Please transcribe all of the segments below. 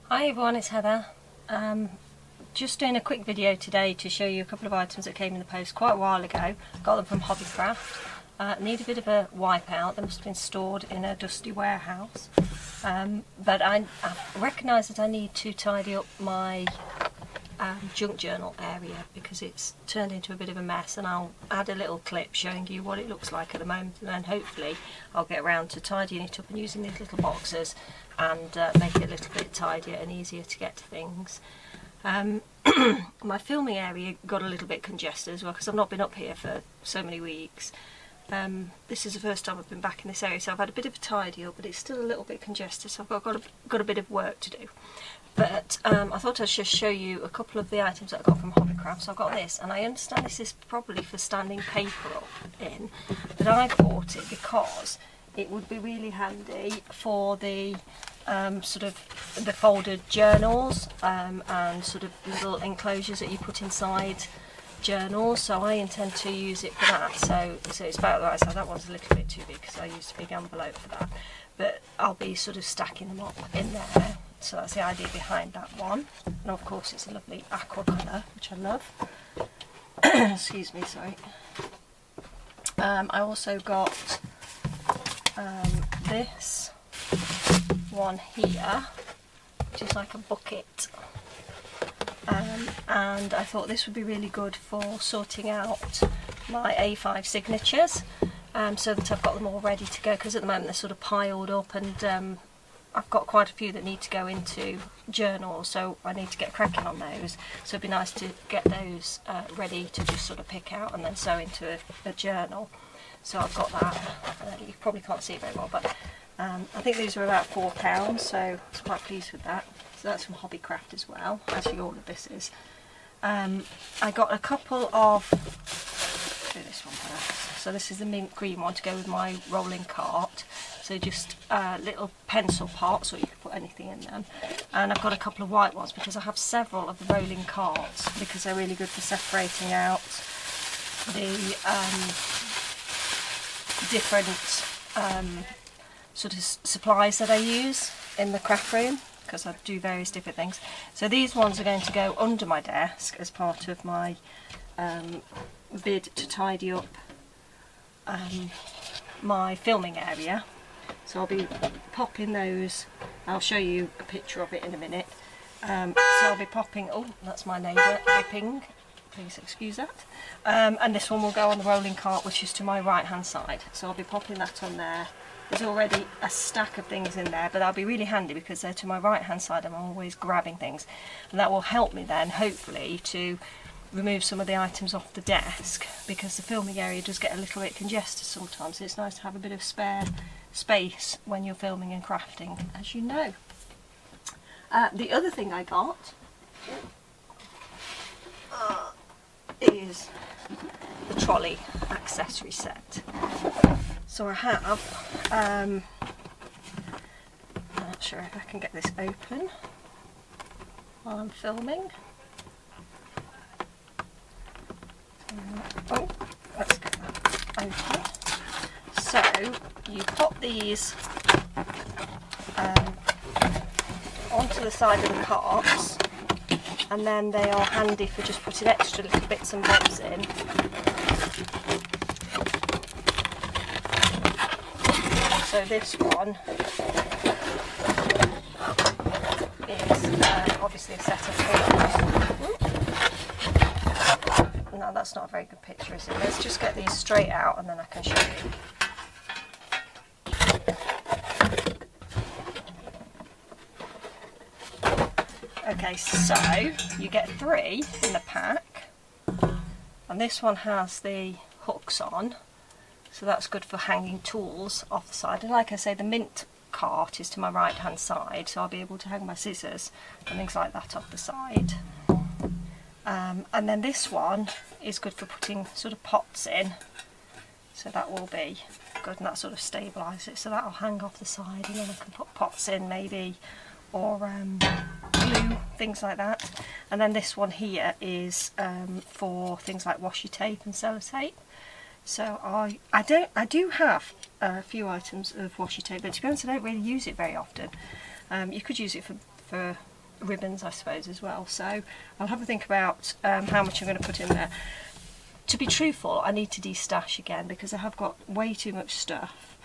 Hi everyone, it's Heather. Just doing a quick video today to show you a couple of items that came in the post quite a while ago. Got them from Hobbycraft. Need a bit of a wipe out. They must have been stored in a dusty warehouse. But I recognise that I need to tidy up my junk journal area because it's turned into a bit of a mess, and I'll add a little clip showing you what it looks like at the moment, and then hopefully I'll get around to tidying it up and using these little boxes and make it a little bit tidier and easier to get to things. My filming area got a little bit congested as well because I've not been up here for so many weeks. This is the first time I've been back in this area, so I've had a bit of a tidy up, but it's still a little bit congested, so I've got a bit of work to do. But I thought I'd just show you a couple of the items that I got from Hobbycraft. So I've got this, and I understand this is probably for standing paper up in, but I bought it because it would be really handy for the sort of the folded journals and sort of little enclosures that you put inside journals. So I intend to use it for that. So it's about the right size. That one's a little bit too big because I used a big envelope for that. But I'll be sort of stacking them up in there. So that's the idea behind that one. And of course it's a lovely aqua colour, which I love. Excuse me, sorry. I also got this one here, which is like a bucket. And I thought this would be really good for sorting out my A5 signatures, so that I've got them all ready to go, because at the moment they're sort of piled up, and I've got quite a few that need to go into journals, so I need to get cracking on those. So it'd be nice to get those ready to just sort of pick out and then sew into a journal. So I've got that. You probably can't see it very well, but I think these were about £4, so I was quite pleased with that. So that's from Hobbycraft as well. Actually, all of this is. I got a couple of. Do this one first. So this is the mint green one to go with my rolling cart. So just little pencil pots, or you can put anything in them. And I've got a couple of white ones because I have several of the rolling carts because they're really good for separating out the different sort of supplies that I use in the craft room, because I do various different things. So these ones are going to go under my desk as part of my bid to tidy up my filming area. So I'll be popping those. I'll show you a picture of it in a minute. So I'll be popping, oh, that's my neighbour whipping, please excuse that. And this one will go on the rolling cart, which is to my right hand side. So I'll be popping that on there. There's already a stack of things in there, but that'll be really handy because they're to my right hand side. I'm always grabbing things, and that will help me then hopefully to remove some of the items off the desk, because the filming area does get a little bit congested sometimes. It's nice to have a bit of spare space when you're filming and crafting, as you know. The other thing I got is the trolley accessory set. So I have, I'm not sure if I can get this open while I'm filming. Oh, let's get that open. So you pop these onto the side of the carts, and then they are handy for just putting extra little bits and bobs in. So this one is obviously a set of pins. No, that's not a very good picture, is it? Let's just get these straight out and then I can show you. Okay, so you get 3 in the pack, and this one has the hooks on. So that's good for hanging tools off the side. And like I say, the mint cart is to my right hand side, so I'll be able to hang my scissors and things like that off the side. And then this one is good for putting sort of pots in. So that will be good, and that sort of stabilises it. So that'll hang off the side, and then I can put pots in maybe, or glue, things like that. And then this one here is for things like washi tape and sellotape. So I do have a few items of washi tape, but to be honest I don't really use it very often. You could use it for ribbons, I suppose, as well. So I'll have a think about how much I'm going to put in there. To be truthful, I need to de-stash again because I have got way too much stuff.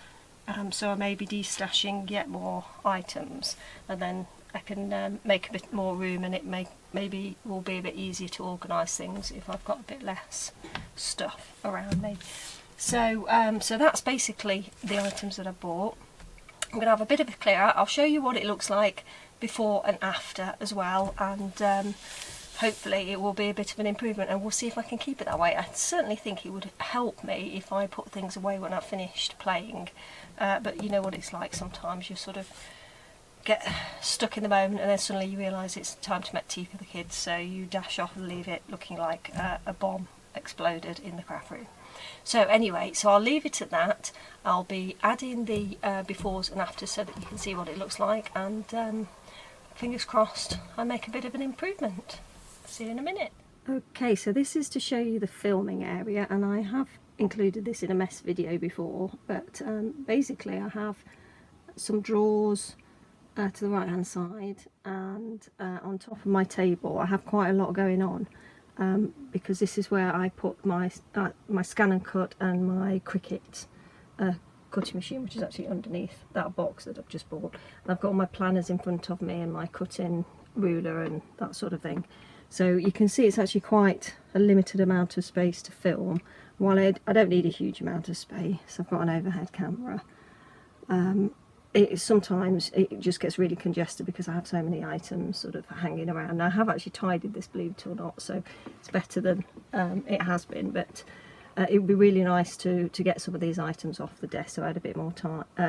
So I may be de-stashing yet more items, and then I can make a bit more room, and it maybe will be a bit easier to organise things if I've got a bit less stuff around me. So so that's basically the items that I bought. I'm going to have a bit of a clear out. I'll show you what it looks like before and after as well, and hopefully it will be a bit of an improvement, and we'll see if I can keep it that way. I certainly think it would help me if I put things away when I've finished playing, but you know what it's like sometimes. You sort of get stuck in the moment and then suddenly you realise it's time to make tea for the kids, so you dash off and leave it looking like a bomb exploded in the craft room. So anyway, so I'll leave it at that. I'll be adding the befores and afters so that you can see what it looks like, and fingers crossed I make a bit of an improvement. See you in a minute. Okay, so this is to show you the filming area, and I have included this in a mess video before, but basically I have some drawers to the right hand side, and on top of my table I have quite a lot going on, because this is where I put my scan and cut and my Cricut cutting machine, which is actually underneath that box that I've just bought. And I've got all my planners in front of me and my cutting ruler and that sort of thing. So you can see it's actually quite a limited amount of space to film. While I don't need a huge amount of space, I've got an overhead camera. Sometimes it just gets really congested because I have so many items sort of hanging around. And I have actually tidied this, believe it or not, so it's better than it has been. But it would be really nice to get some of these items off the desk, so I had a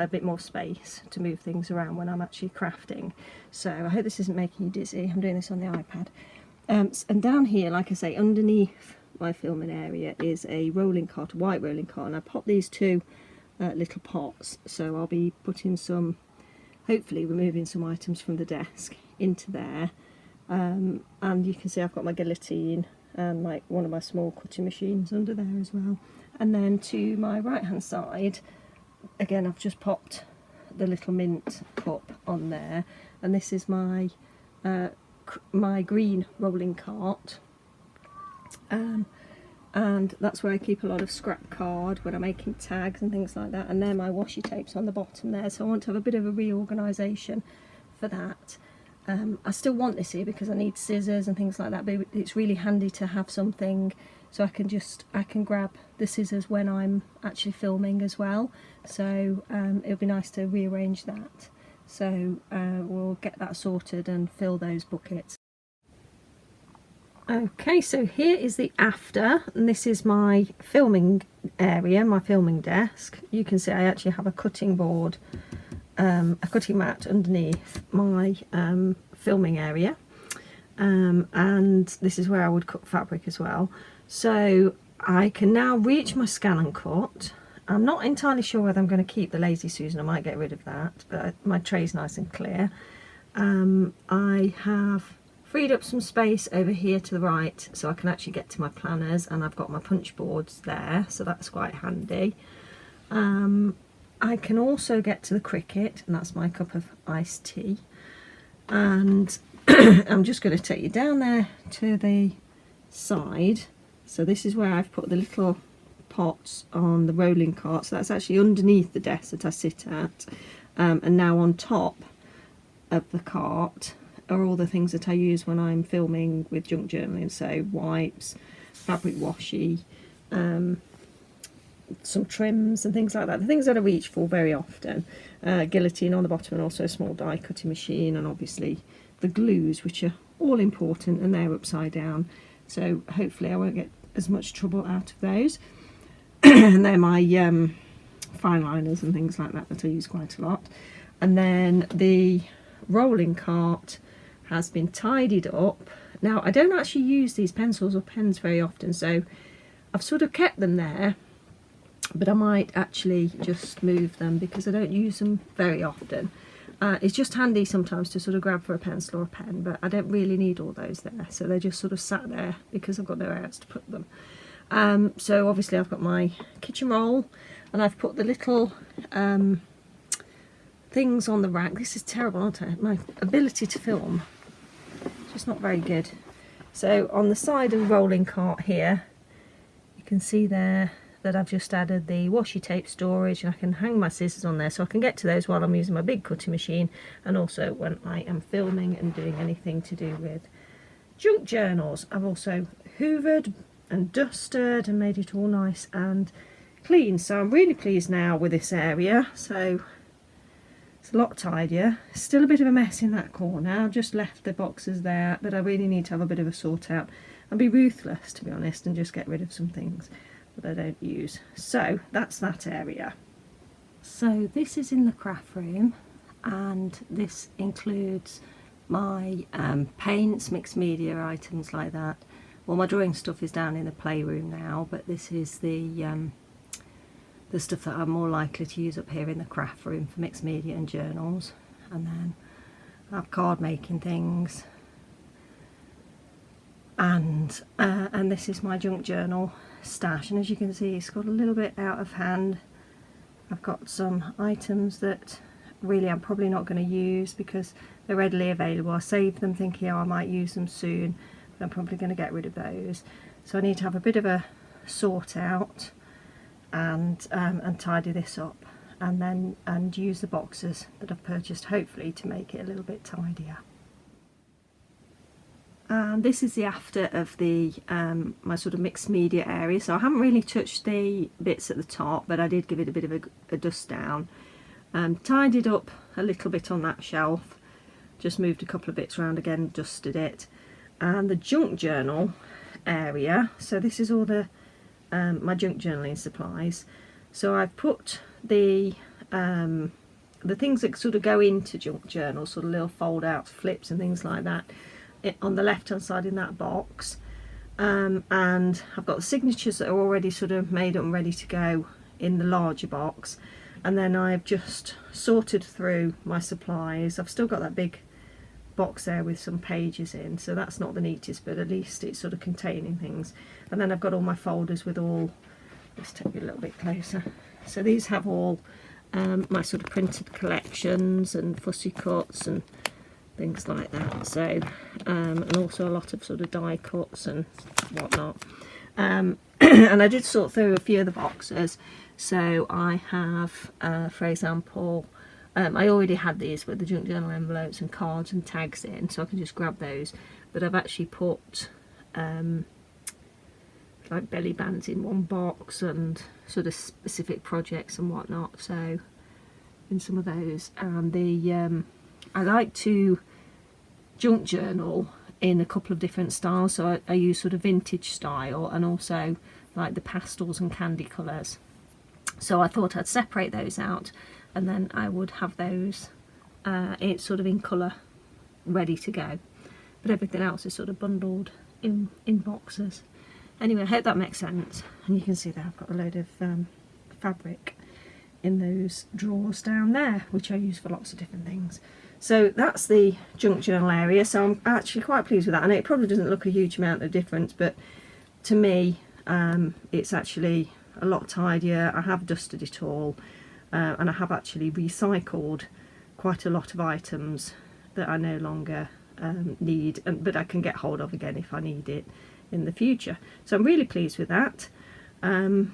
bit more space to move things around when I'm actually crafting. So I hope this isn't making you dizzy. I'm doing this on the iPad. And down here, like I say, underneath my filming area is a rolling cart, a white rolling cart, and I popped these two little pots, so I'll be putting some, hopefully removing some items from the desk into there, and you can see I've got my guillotine and one of my small cutting machines under there as well. And then to my right hand side, again I've just popped the little mint cup on there, and this is my green rolling cart, and that's where I keep a lot of scrap card when I'm making tags and things like that, and then my washi tapes on the bottom there, so I want to have a bit of a reorganisation for that. I still want this here because I need scissors and things like that, but it's really handy to have something so I can grab the scissors when I'm actually filming as well, so it'll be nice to rearrange that. So we'll get that sorted and fill those buckets. Okay, so here is the after, and this is my filming area, my filming desk. You can see I actually have a cutting board, a cutting mat underneath my filming area, and this is where I would cut fabric as well. So I can now reach my scan and cut. I'm not entirely sure whether I'm going to keep the Lazy Susan. I might get rid of that, but my tray's nice and clear. I have freed up some space over here to the right, so I can actually get to my planners, and I've got my punch boards there, so that's quite handy. I can also get to the Cricut, and that's my cup of iced tea. And I'm just going to take you down there to the side. So this is where I've put the little pots on the rolling cart, so that's actually underneath the desk that I sit at, and now on top of the cart are all the things that I use when I'm filming with junk journaling, so wipes, fabric washi, some trims and things like that, the things that I reach for very often. Guillotine on the bottom, and also a small die cutting machine, and obviously the glues, which are all important, and they're upside down, so hopefully I won't get as much trouble out of those. And they're my fine liners and things like that I use quite a lot. And then the rolling cart has been tidied up. Now I don't actually use these pencils or pens very often, so I've sort of kept them there, but I might actually just move them because I don't use them very often. It's just handy sometimes to sort of grab for a pencil or a pen, but I don't really need all those there, so they're just sort of sat there because I've got nowhere else to put them. So obviously I've got my kitchen roll, and I've put the little things on the rack. This is terrible, aren't I? My ability to film just not very good. So on the side of the rolling cart here, you can see there that I've just added the washi tape storage, and I can hang my scissors on there so I can get to those while I'm using my big cutting machine, and also when I am filming and doing anything to do with junk journals. I've also hoovered and dusted and made it all nice and clean, so I'm really pleased now with this area. So it's a lot tidier. Still a bit of a mess in that corner. I've just left the boxes there, but I really need to have a bit of a sort out and be ruthless, to be honest, and just get rid of some things that I don't use. So that's that area. So this is in the craft room, and this includes my paints, mixed media items like that. Well, my drawing stuff is down in the playroom now, but this is the stuff that I'm more likely to use up here in the craft room for mixed media and journals. And then I have card making things, and this is my junk journal stash, and as you can see, it's got a little bit out of hand. I've got some items that really I'm probably not going to use because they're readily available. I saved them thinking, oh, I might use them soon, but I'm probably going to get rid of those. So I need to have a bit of a sort out and tidy this up, and use the boxes that I've purchased, hopefully, to make it a little bit tidier. And this is the after of the my sort of mixed media area. So I haven't really touched the bits at the top, but I did give it a bit of a dust down. Tidied up a little bit on that shelf, just moved a couple of bits around again, dusted it. And the junk journal area, so this is all the my junk journaling supplies. So I've put the things that sort of go into junk journals, sort of little fold outs, flips and things like that, on the left hand side in that box, and I've got the signatures that are already sort of made up and ready to go in the larger box. And then I've just sorted through my supplies. I've still got that big box there with some pages in, so that's not the neatest, but at least it's sort of containing things. And then I've got all my folders with all, let's take you a little bit closer. So these have all my sort of printed collections and fussy cuts and things like that. So and also a lot of sort of die cuts and whatnot. And I did sort through a few of the boxes. So I have, for example, I already had these with the junk journal envelopes and cards and tags in, so I can just grab those. But I've actually put like belly bands in one box and sort of specific projects and whatnot. So in some of those, and the I like to junk journal in a couple of different styles. So I use sort of vintage style and also like the pastels and candy colours. So I thought I'd separate those out, and then I would have those it's sort of in colour ready to go, but everything else is sort of bundled in boxes. Anyway, I hope that makes sense. And you can see that I've got a load of fabric in those drawers down there, which I use for lots of different things. So that's the junk journal area. So I'm actually quite pleased with that, and it probably doesn't look a huge amount of difference, but to me it's actually a lot tidier. I have dusted it all, and I have actually recycled quite a lot of items that I no longer need, but I can get hold of again if I need it in the future. So I'm really pleased with that, and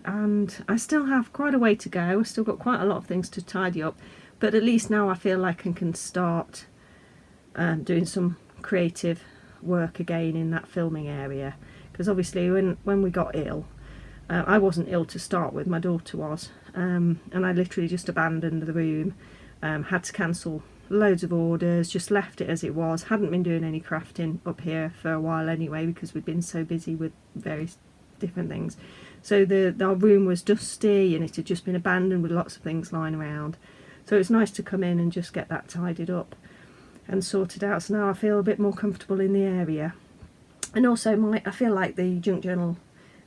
I still have quite a way to go. I've still got quite a lot of things to tidy up, but at least now I feel like I can start doing some creative work again in that filming area, because obviously when we got ill, I wasn't ill to start with, my daughter was, and I literally just abandoned the room, had to cancel loads of orders, just left it as it was. Hadn't been doing any crafting up here for a while anyway, because we'd been so busy with various different things. So our room was dusty and it had just been abandoned with lots of things lying around. So it's nice to come in and just get that tidied up and sorted out. So now I feel a bit more comfortable in the area, and also I feel like the junk journal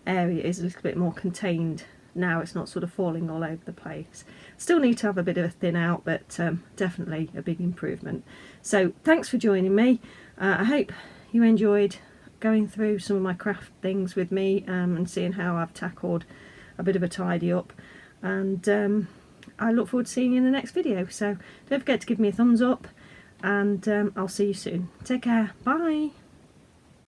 area is a little bit more contained now. It's not sort of falling all over the place. Still need to have a bit of a thin out, but definitely a big improvement. So thanks for joining me. I hope you enjoyed going through some of my craft things with me, and seeing how I've tackled a bit of a tidy up, and I look forward to seeing you in the next video. So don't forget to give me a thumbs up, and I'll see you soon. Take care. Bye.